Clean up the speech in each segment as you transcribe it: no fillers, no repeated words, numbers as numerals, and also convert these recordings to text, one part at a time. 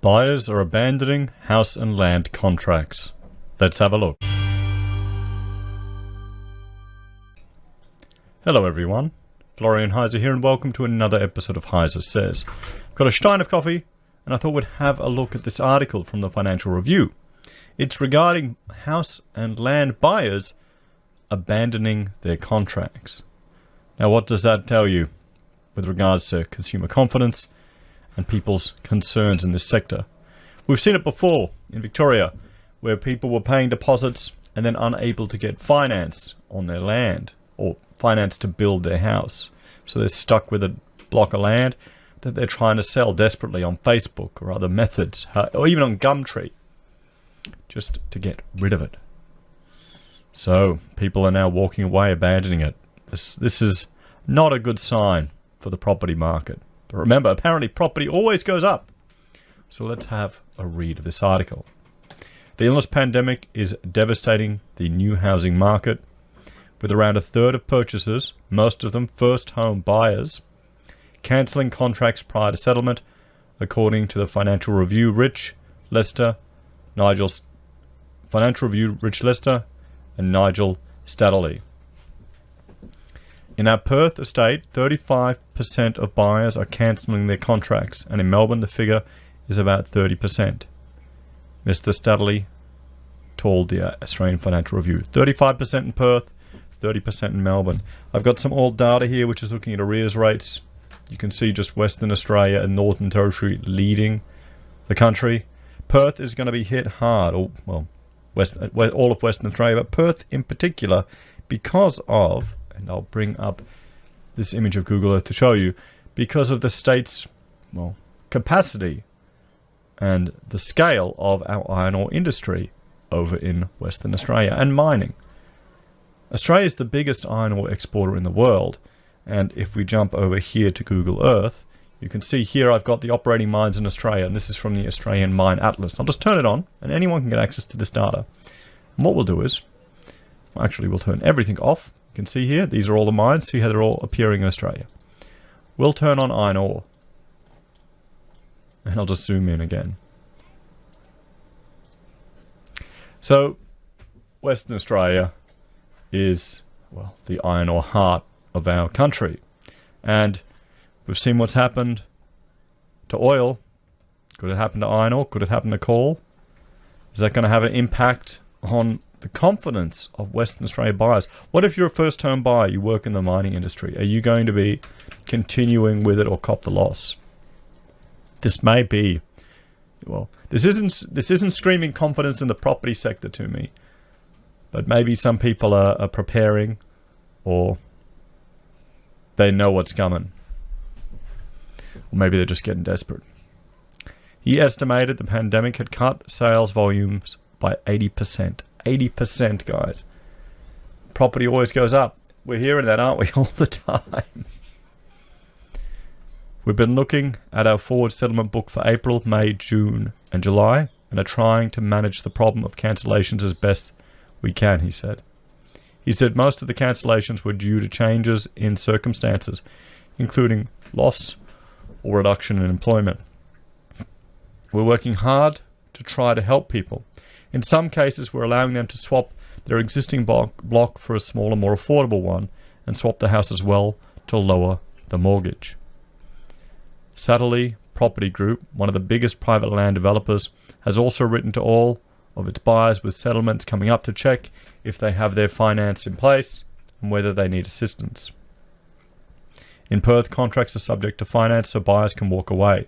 Buyers are abandoning house and land contracts. Let's have a look. Hello everyone, Florian Heiser here and welcome to another episode of Heiser Says. Got a stein of coffee and I thought we'd have a look at this article from the Financial Review. It's regarding house and land buyers abandoning their contracts. Now what does that tell you with regards to consumer confidence and people's concerns in this sector? We've seen it before in Victoria where people were paying deposits and then unable to get finance on their land or finance to build their house. So they're stuck with a block of land that they're trying to sell desperately on Facebook or other methods, or even on Gumtree, just to get rid of it. So people are now walking away, abandoning it. This is not a good sign for the property market. But remember, apparently property always goes up. So let's have a read of this article. The illness pandemic is devastating the new housing market, with around a third of purchasers, most of them first home buyers, cancelling contracts prior to settlement, according to the Financial Review. Rich Lester and Nigel Stadley. In our Perth estate, 35% of buyers are cancelling their contracts, and in Melbourne the figure is about 30%. Mr. Stadley told the Australian Financial Review. 35% in Perth, 30% in Melbourne. I've got some old data here which is looking at arrears rates. You can see just Western Australia and Northern Territory leading the country. Perth is going to be hit hard, all of Western Australia, but Perth in particular because of, and I'll bring up this image of Google Earth to show you, because of the state's capacity and the scale of our iron ore industry over in Western Australia and mining. Australia is the biggest iron ore exporter in the world, and if we jump over here to Google Earth, you can see here I've got the operating mines in Australia, and this is from the Australian Mine Atlas. I'll just turn it on and anyone can get access to this data. And what we'll do is, we'll turn everything off. You can see here, these are all the mines. See how they're all appearing in Australia. We'll turn on iron ore. And I'll just zoom in again. So, Western Australia is, the iron ore heart of our country. And we've seen what's happened to oil. Could it happen to iron ore? Could it happen to coal? Is that going to have an impact on the confidence of Western Australia buyers? What if you're a first home buyer, you work in the mining industry? Are you going to be continuing with it or cop the loss? This may be, this isn't screaming confidence in the property sector to me, but maybe some people are preparing, or they know what's coming, or maybe they're just getting desperate. He estimated the pandemic had cut sales volumes by 80%. 80%, guys. Property always goes up. We're hearing that, aren't we, all the time? We've been looking at our forward settlement book for April, May, June and July and are trying to manage the problem of cancellations as best we can, he said. He said most of the cancellations were due to changes in circumstances, including loss or reduction in employment. We're working hard to try to help people. In some cases, we're allowing them to swap their existing block for a smaller, more affordable one and swap the house as well to lower the mortgage. Satterley Property Group, one of the biggest private land developers, has also written to all of its buyers with settlements coming up to check if they have their finance in place and whether they need assistance. In Perth, contracts are subject to finance so buyers can walk away.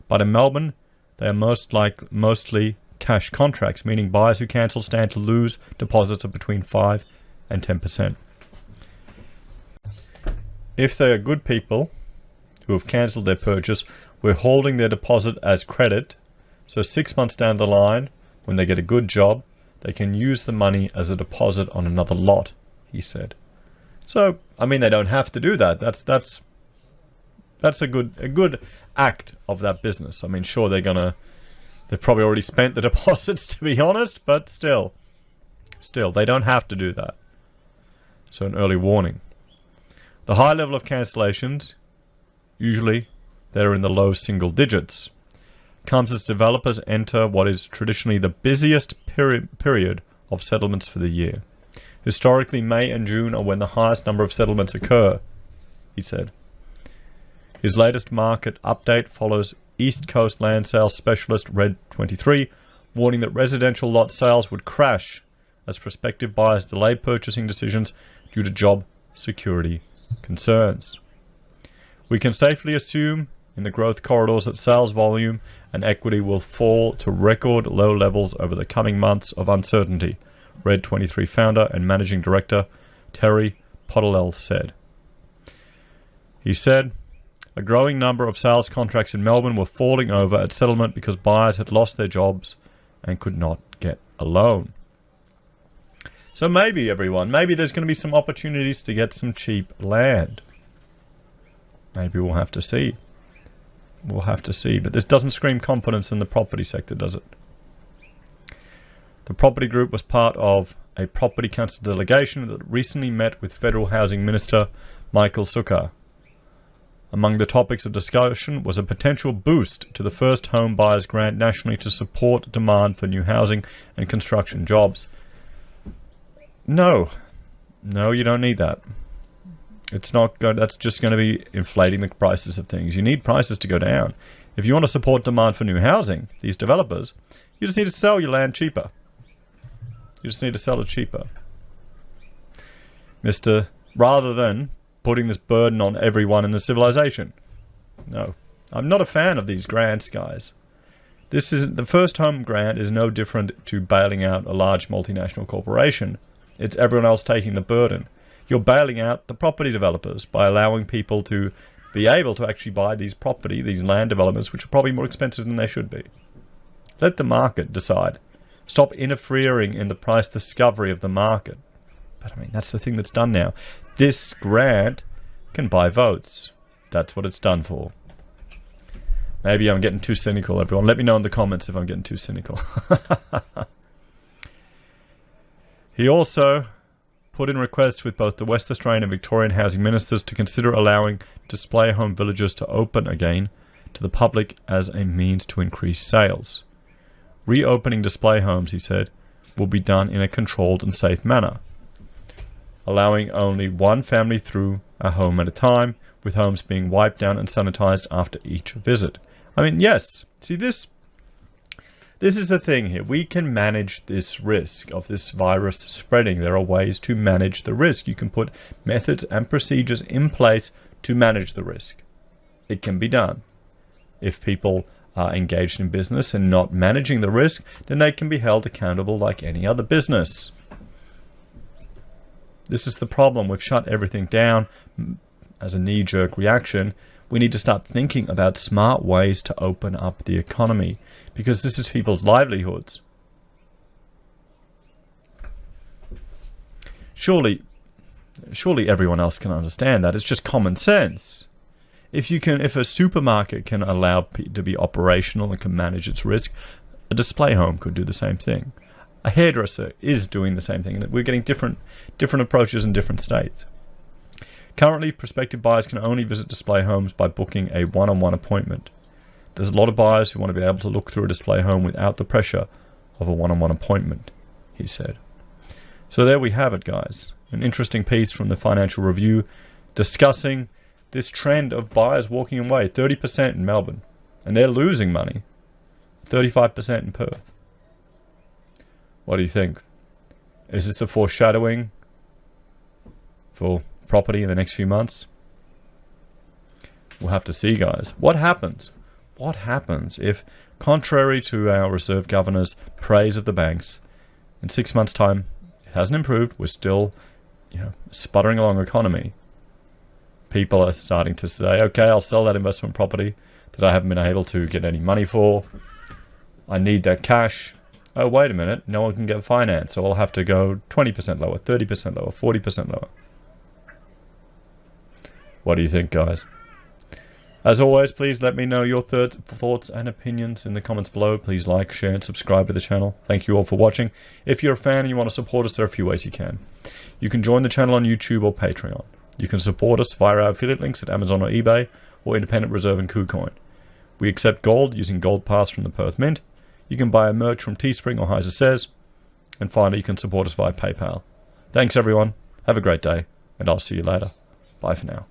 But in Melbourne, they are mostly cash contracts, meaning buyers who cancel stand to lose deposits of between 5 and 10%. If they are good people who have cancelled their purchase, we're holding their deposit as credit, so 6 months down the line, when they get a good job, they can use the money as a deposit on another lot, he said. So, they don't have to do that. That's a good act of that business. Sure, they've probably already spent the deposits, to be honest, but still, they don't have to do that. So an early warning. The high level of cancellations, usually they're in the low single digits. comes as developers enter what is traditionally the busiest period of settlements for the year. Historically, May and June are when the highest number of settlements occur, he said. His latest market update follows East Coast land sales specialist Red23, warning that residential lot sales would crash as prospective buyers delay purchasing decisions due to job security concerns. We can safely assume in the growth corridors that sales volume and equity will fall to record low levels over the coming months of uncertainty, Red23 founder and managing director Terry Podolel said. He said, a growing number of sales contracts in Melbourne were falling over at settlement because buyers had lost their jobs and could not get a loan. So maybe, everyone, maybe there's going to be some opportunities to get some cheap land. Maybe we'll have to see. We'll have to see. But this doesn't scream confidence in the property sector, does it? The property group was part of a property council delegation that recently met with Federal Housing Minister Michael Sukkar. Among the topics of discussion was a potential boost to the First Home Buyers Grant nationally to support demand for new housing and construction jobs. No, you don't need that. It's not going. That's just going to be inflating the prices of things. You need prices to go down. If you want to support demand for new housing, these developers, you just need to sell your land cheaper. You just need to sell it cheaper. Rather than putting this burden on everyone in the civilization. No, I'm not a fan of these grants, guys. The First Home Grant is no different to bailing out a large multinational corporation. It's everyone else taking the burden. You're bailing out the property developers by allowing people to be able to actually buy these land developments, which are probably more expensive than they should be. Let the market decide. Stop interfering in the price discovery of the market. But I mean, that's the thing that's done now. This grant can buy votes. That's what it's done for. Maybe I'm getting too cynical, everyone. Let me know in the comments if I'm getting too cynical. He also put in requests with both the West Australian and Victorian housing ministers to consider allowing display home villages to open again to the public as a means to increase sales. Reopening display homes, he said, will be done in a controlled and safe manner, allowing only one family through a home at a time, with homes being wiped down and sanitized after each visit. I mean, yes, see, this is the thing here. We can manage this risk of this virus spreading. There are ways to manage the risk. You can put methods and procedures in place to manage the risk. It can be done. If people are engaged in business and not managing the risk, then they can be held accountable like any other business. This is the problem. We've shut everything down as a knee-jerk reaction. We need to start thinking about smart ways to open up the economy, because this is people's livelihoods. Surely everyone else can understand that. It's just common sense. If a supermarket can allow to be operational and can manage its risk, a display home could do the same thing. A hairdresser is doing the same thing. We're getting different approaches in different states. Currently, prospective buyers can only visit display homes by booking a one-on-one appointment. There's a lot of buyers who want to be able to look through a display home without the pressure of a one-on-one appointment, he said. So there we have it, guys. An interesting piece from the Financial Review discussing this trend of buyers walking away. 30% in Melbourne, and they're losing money. 35% in Perth. What do you think? Is this a foreshadowing for property in the next few months? We'll have to see, guys. What happens? What happens if, contrary to our Reserve Governor's praise of the banks, in 6 months' time, it hasn't improved, we're still, sputtering along economy. People are starting to say, okay, I'll sell that investment property that I haven't been able to get any money for. I need that cash. Oh, wait a minute, no one can get finance, so I'll have to go 20% lower, 30% lower, 40% lower. What do you think, guys? As always, please let me know your thoughts and opinions in the comments below. Please like, share, and subscribe to the channel. Thank you all for watching. If you're a fan and you want to support us, there are a few ways you can. You can join the channel on YouTube or Patreon. You can support us via our affiliate links at Amazon or eBay, or Independent Reserve and KuCoin. We accept gold using Gold Pass from the Perth Mint. You can buy a merch from Teespring or Heiser Says. And finally, you can support us via PayPal. Thanks, everyone. Have a great day, and I'll see you later. Bye for now.